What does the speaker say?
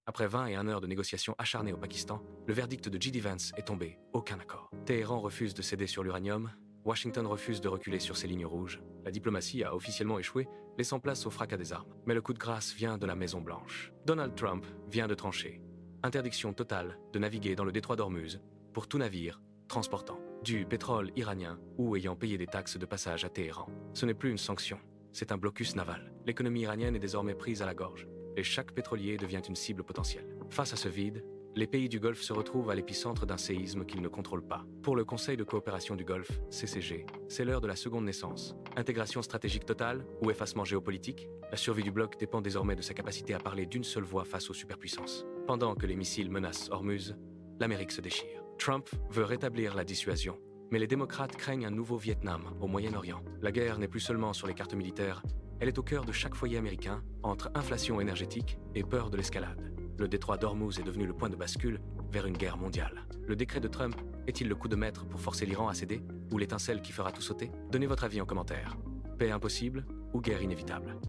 Après 21 heures de négociations acharnées au Pakistan, le verdict de J.D. Vance est tombé, aucun accord. Téhéran refuse de céder sur l'uranium, Washington refuse de reculer sur ses lignes rouges. La diplomatie a officiellement échoué, laissant place au fracas des armes. Mais le coup de grâce vient de la Maison-Blanche. Donald Trump vient de trancher. Interdiction totale de naviguer dans le détroit d'Ormuz pour tout navire transportant du pétrole iranien ou ayant payé des taxes de passage à Téhéran. Ce n'est plus une sanction, c'est un blocus naval. L'économie iranienne est désormais prise à la gorge et chaque pétrolier devient une cible potentielle. Face à ce vide, les pays du Golfe se retrouvent à l'épicentre d'un séisme qu'ils ne contrôlent pas. Pour le Conseil de coopération du Golfe, CCG, c'est l'heure de la seconde naissance. Intégration stratégique totale ou effacement géopolitique, la survie du bloc dépend désormais de sa capacité à parler d'une seule voix face aux superpuissances. Pendant que les missiles menacent Ormuz, l'Amérique se déchire. Trump veut rétablir la dissuasion, mais les démocrates craignent un nouveau Vietnam au Moyen-Orient. La guerre n'est plus seulement sur les cartes militaires, elle est au cœur de chaque foyer américain, entre inflation énergétique et peur de l'escalade. Le détroit d'Ormuz est devenu le point de bascule vers une guerre mondiale. Le décret de Trump est-il le coup de maître pour forcer l'Iran à céder, ou l'étincelle qui fera tout sauter? Donnez votre avis en commentaire. Paix impossible ou guerre inévitable?